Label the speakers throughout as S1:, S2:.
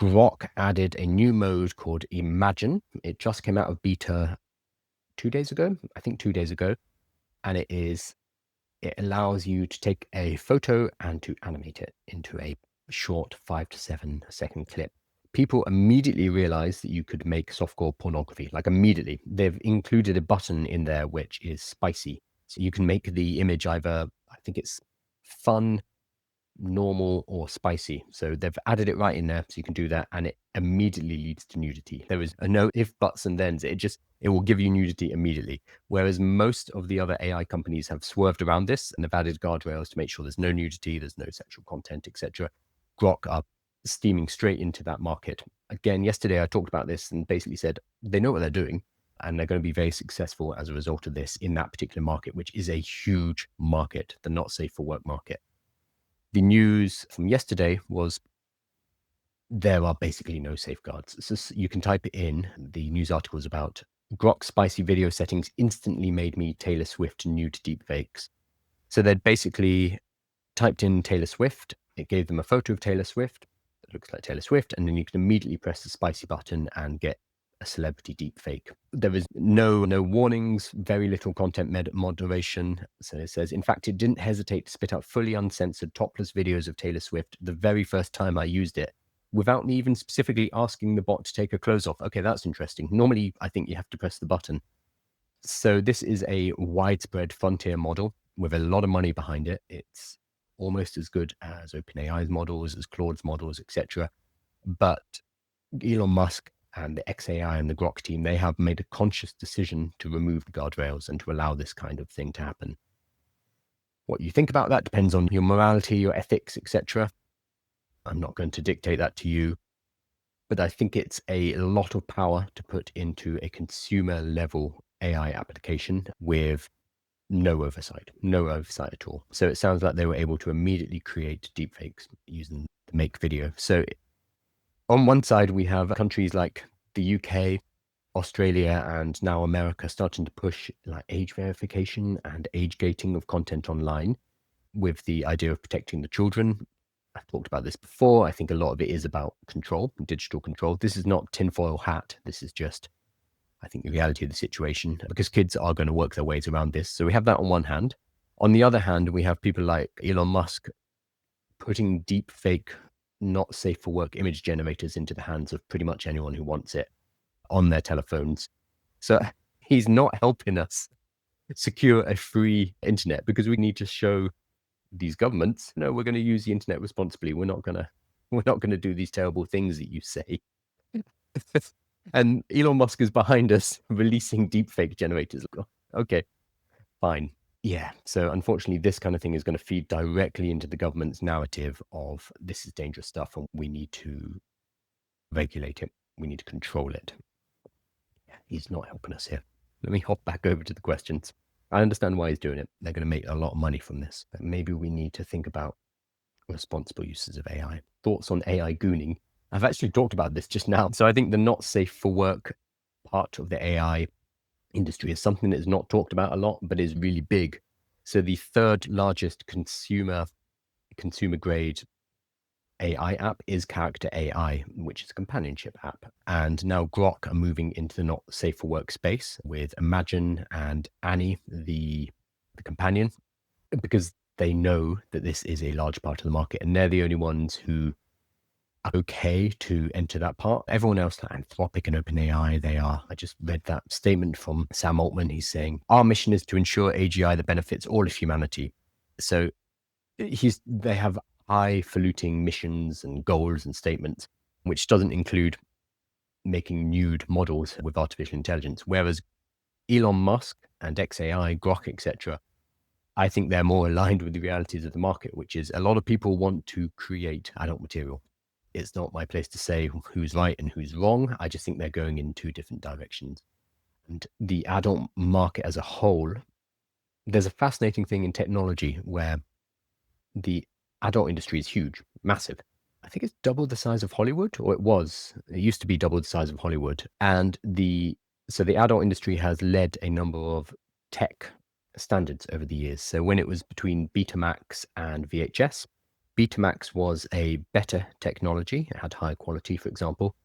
S1: Grok added a new mode called Imagine. It just came out of beta 2 days ago, I think 2 days ago, and it allows you to take a photo and to animate it into a short 5 to 7 second clip. People immediately realized that you could make softcore pornography, like immediately. They've included a button in there which is spicy. So you can make the image either, I think it's fun, normal, or spicy. So they've added it right in there so you can do that, and it immediately leads to nudity. There is no if, buts, and thens. It will give you nudity immediately. Whereas most of the other AI companies have swerved around this and have added guardrails to make sure there's no nudity, there's no sexual content, etc. Grok are steaming straight into that market. Again, yesterday I talked about this and basically said they know what they're doing and they're going to be very successful as a result of this in that particular market, which is a huge market, the not safe for work market. The news from yesterday was there are basically no safeguards. So you can type it in. The news article is about Grok spicy video settings instantly made me Taylor Swift nude deepfakes. So they'd basically typed in Taylor Swift. It gave them a photo of Taylor Swift that looks like Taylor Swift, and then you can immediately press the spicy button and get a celebrity deepfake. There was no warnings, very little content moderation. So it says, in fact, it didn't hesitate to spit out fully uncensored topless videos of Taylor Swift the very first time I used it, without me even specifically asking the bot to take her clothes off. Okay, that's interesting. Normally, I think you have to press the button. So this is a widespread frontier model with a lot of money behind it. It's almost as good as OpenAI's models, as Claude's models, etc. But Elon Musk and the XAI and the Grok team, they have made a conscious decision to remove the guardrails and to allow this kind of thing to happen. What you think about that depends on your morality, your ethics, etc. I'm not going to dictate that to you, but I think it's a lot of power to put into a consumer level AI application with no oversight at all. So it sounds like they were able to immediately create deepfakes using the make video. So on one side, we have countries like the UK, Australia, and now America starting to push like age verification and age gating of content online with the idea of protecting the children. I've talked about this before. I think a lot of it is about control, digital control. This is not tinfoil hat. This is just, I think, the reality of the situation, because kids are going to work their ways around this. So we have that on one hand. On the other hand, we have people like Elon Musk putting deep fake, not safe for work image generators into the hands of pretty much anyone who wants it on their telephones. So he's not helping us secure a free internet, because we need to show these governments, no, we're going to use the internet responsibly. We're not going to do these terrible things that you say. And Elon Musk is behind us releasing deepfake generators. Okay, fine. Yeah, so unfortunately, this kind of thing is going to feed directly into the government's narrative of this is dangerous stuff and we need to regulate it. We need to control it. Yeah, he's not helping us here. Let me hop back over to the questions. I understand why he's doing it. They're going to make a lot of money from this. But maybe we need to think about responsible uses of AI. Thoughts on AI gooning? I've actually talked about this just now. So I think the not safe for work part of the AI industry is something that is not talked about a lot, but is really big. So the third largest consumer grade AI app is Character AI, which is a companionship app. And now Grok are moving into the not safe for work space with Imagine and Annie, the companion, because they know that this is a large part of the market and they're the only ones who are okay to enter that part. Everyone else, like Anthropic and OpenAI, they are. I just read that statement from Sam Altman. He's saying, our mission is to ensure AGI that benefits all of humanity. So they have highfalutin missions and goals and statements, which doesn't include making nude models with artificial intelligence. Whereas Elon Musk and XAI, Grok, etc., I think they're more aligned with the realities of the market, which is a lot of people want to create adult material. It's not my place to say who's right and who's wrong. I just think they're going in two different directions. And the adult market as a whole, there's a fascinating thing in technology where the adult industry is huge, massive. I think it's double the size of Hollywood, or it used to be double the size of Hollywood. And so the adult industry has led a number of tech standards over the years. So when it was between Betamax and VHS, Betamax was a better technology. It had higher quality, for example,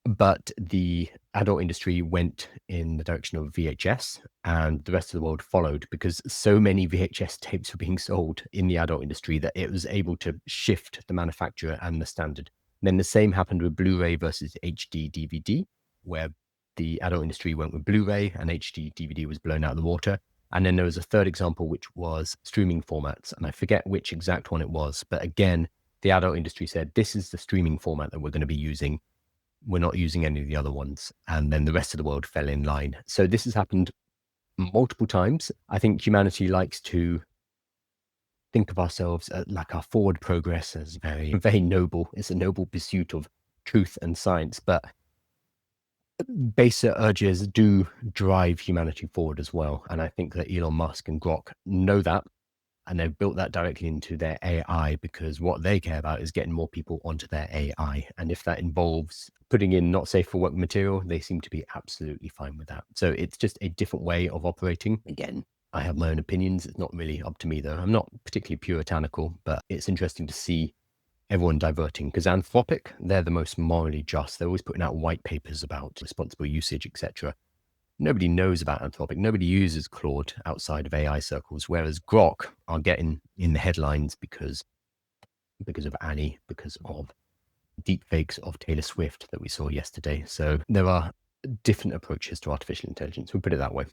S1: but the adult industry went in the direction of VHS, and the rest of the world followed because so many VHS tapes were being sold in the adult industry that it was able to shift the manufacturer and the standard. And then the same happened with Blu-ray versus HD DVD, where the adult industry went with Blu-ray and HD DVD was blown out of the water. And then there was a third example, which was streaming formats. And I forget which exact one it was. But again, the adult industry said, this is the streaming format that we're going to be using. We're not using any of the other ones. And then the rest of the world fell in line. So this has happened multiple times. I think humanity likes to think of ourselves like our forward progress as very, very noble. It's a noble pursuit of truth and science. But baser urges do drive humanity forward as well. And I think that Elon Musk and Grok know that. And they've built that directly into their AI because what they care about is getting more people onto their AI. And if that involves putting in not safe for work material, they seem to be absolutely fine with that. So it's just a different way of operating. Again, I have my own opinions. It's not really up to me, though. I'm not particularly puritanical, but it's interesting to see everyone diverting because Anthropic, they're the most morally just. They're always putting out white papers about responsible usage, etc. Nobody knows about Anthropic. Nobody uses Claude outside of AI circles, whereas Grok are getting in the headlines because of Annie, because of deepfakes of Taylor Swift that we saw yesterday. So there are different approaches to artificial intelligence. We'll put it that way.